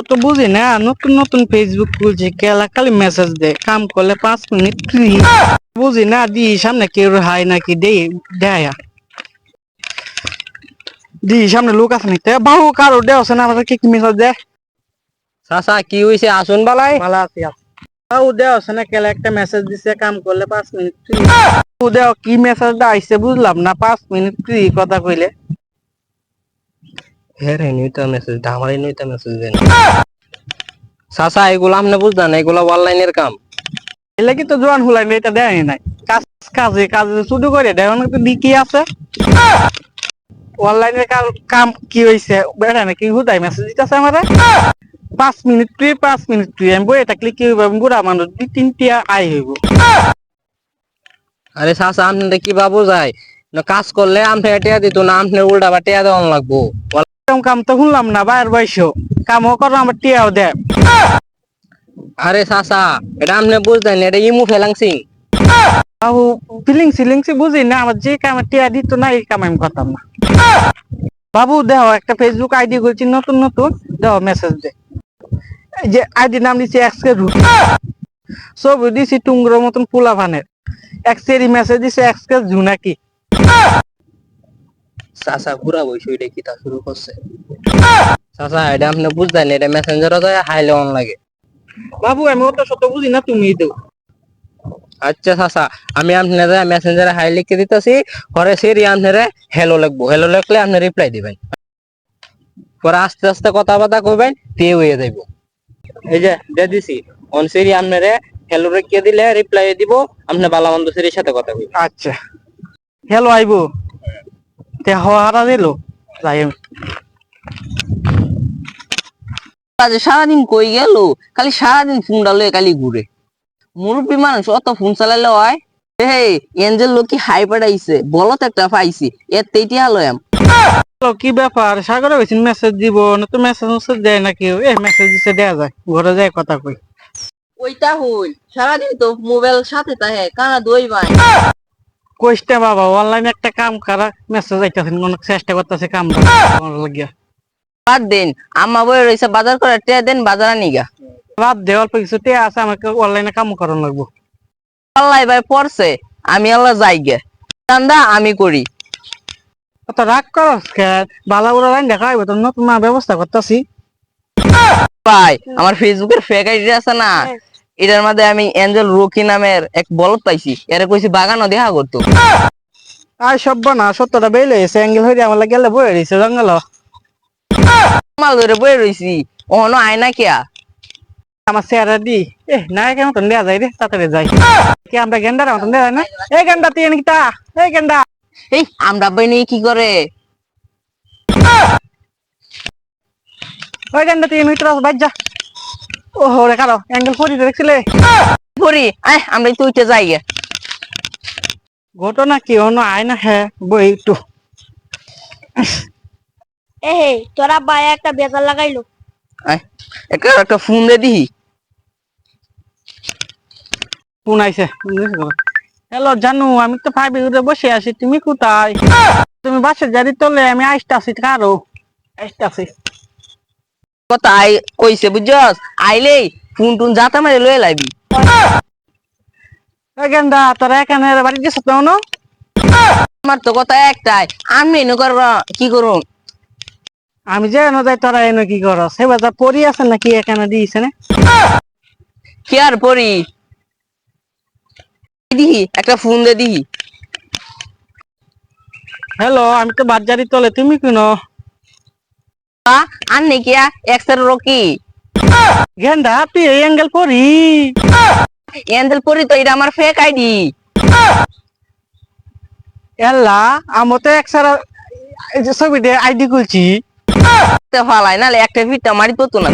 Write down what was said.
তো বুঝি না, নতুন নতুন ফেসবুক খুলছি, কেলা খালি মেসেজ দেয় কাম করলে 5 মিনিট ফ্রি। বুঝি না দি সামনে কেউ হাই নাকি দেয়া দি সামনে লোক আছে নিতে বাহু কারো দেওয়া না আমাদের কি মেসেজ দেয়। চাচা কি হইছে আসুন বালাই ভালো আছি বাহু দেওয়া না, কেলা একটা মেসেজ দিছে কাম করলে 5 মিনিট ফ্রি। দেও কি মেসেজটা আইছে বুঝলাম না, 5 মিনিট ফ্রি কথা কইলে। হ্যাঁ রে নিউটা মেসেজ আমারই নিউটা মেসেজ দেন চাচা এগুলো আপনি বুঝলেন এগুলো অনলাইনের কাম। এলে কি তো জোয়ান হুলাই এটা দেয় নাই, কাজ কাজে কাজে শুরু করে দেয় অনেক তো দিকি আছে। অনলাইনের কাম কি হয়েছে বেড়া নাকি হুদাই মেসেজ দিতেছে আমারে 5 মিনিট ফ্রি 5 মিনিট ফ্রি। আমি বই এটা ক্লিক কি হইব, আমি বুড়া মানুষ 2-3টা আই হইব। আরে চাচা আপনি কি বাবু যায় না কাজ করলে আপনি টিয়া দিত না, আপনি উল্টা বা টিয়া দেওয়ান লাগবো। এরকম কাম তো শুনলাম না, বাইরের বয়সেও কামও করো আমার টিয়াও দেয়। আরে চাচা এটা আপনি বুঝলেন এটা ইমু ফেলাংসিং। বাবু ফিলিংসি বুঝি না, আমার যে কামে টিয়া দিত না এই কাম আমি করতাম না। বাবু দেহ একটা ফেসবুক আইডি করছি নতুন নতুন, দেহ মেসেজ দে। এই যে আইডি নাম দিচ্ছি এক্সকে রুট, ছবি দিছি টুঙ্গর মতন পোলা ভানের, এক্সেরই মেসেজ দিছে এক্সকে জুনাকি। চাচা ঘুরা বইসো এটা কি তা শুরু করছে। চাচা এটা আপনি বুঝলেন এটা মেসেঞ্জারও যায় হাইলে অন লাগে। বাবু আমি অত শত বুঝি না, তুমি দেও। আচ্ছা চাচা আমি আপনারা মেসেঞ্জারে হাই লিখে দিতেছি, পরে সেরি আপনারা হ্যালো লিখবো, হ্যালো লিখলে আপনি রিপ্লাই দিবেন, পরে আস্তে আস্তে কথাবার্তা কইবেন পে হয়ে যাইব। এই যে দিয়ে দিছি অন সেরি আপনারা হ্যালো লিখে দিলে রিপ্লাই দিব, আপনি বালামন্দ সেরির সাথে কথা কইবেন। আচ্ছা হ্যালো আইবো তে হারা দিল যাই আমি। সারাদিন কই গেল, খালি সারাদিন ফোন ডালে খালি ঘুরে। মুরব্বী মানুষ অত ফোন চালাইলে হয়। এই এঞ্জেল লোক কি হাই পাঠাইছে, বলো তো একটা পাইছি এর তেইটি আলো এম। কি ব্যাপার সাগরে হয়েছে মেসেজ দিব না তো, মেসেজ দেয় না কেউ, মেসেজ দিছে দেয়া যায়, ঘরে যায় কথা কই। ওইটা হই সারাদিন তো মোবাইল সাথে তাহে কানা দই ভাই। কইস্টা বাবা অনলাইনে একটা কাম করা মেসেজ আইতাছে, অনেক চেষ্টা করতেছে কাম লাগিয়া। বাদ দিন আম্মা বই রয়েছে বাজার করে টিয়া দেন বাজার নিগা। বাদ দে অল্প কিছু টিয়া আছে, আমাকে অনলাইনে কাম করানো লাগবো। আল্লাহ ভাই পড়ছে আমি আল্লাহ যাই গে, চান্দা আমি করি। অত রাগ করস খেত বালা উড়া লাইন দেখা হইব, তোর নতুন ব্যবস্থা করতেছি। ভাই আমার ফেসবুকের ফেক আইডি আছে না, এটার মধ্যে আমি এঞ্জেল রকি নামের এক বলদ পাইছি, এর কইছি বাগানও দেখা করতো। আর সব না সত্যটা বেলে এসে অ্যাঙ্গেল হইরে আমার গেলে বয়ে রয়েছে জঙ্গল। মাল ধরে বই রইছি অহনো আয়না কিয়া। আমার চেহারা দি নায়কের মতন দেয়া যায় রে, তাড়াতাড়ি যাই। কি আমরা গেন্ডার মতন দেয়া যায় না? এই গেন্ডা তুই নাকি তা, এই গেন্ডা এই আমরা বই নিয়ে কি করে। ওই গেন্ডা তুই মিত্র বাইর যা। ওহো রে কারো অ্যাঙ্গেল ফরি দেখছিলে করি আয় আমরা তুইতে যাই গে। ঘটনা কি হনো আয় না, হ্যাঁ বই একটু। এহে তোরা ভাই একটা বেজার লাগাইলো। আয় একটা একটা ফোন দে দিহি। কোন আইছে? হ্যালো জানু, আমি তো ফাইভে উঠে বসে আছি, তুমি কোথায়? তুমি বাসের গাড়ি তোলে, আমি আসতেছি কারো আসতেছি। কথা আই কইছে বুঝছস, আইলেই ফোন টুন যাতা মারে লয়ে লাইবি। এই গেন্ডা তোরা এখানে বাড়ি গেছ তো না? আমার তো কথা একটাই, আমি এনে করব কি করুম। আমি যে এনে যাই তোরা এনে কি কর? সে বাজার পরি আছে নাকি এখানে দিয়েছে না? কি আর পড়ি দিহি একটা ফোন দে দিহি। হ্যালো আমি তো বাজারি তোলে, তুমি কিনো? আর নেকিয়া এক্সের রকি গেন্ডা তুই এই অ্যাঙ্গেল পরি এঞ্জেল পরি তো এটা আমার ফেক আইডি। এল্লা আমার তো একসারা এই যে ছবি দিয়ে আইডি খুলছি। ফালাই নালে একটা ভিটটা মারি তো না।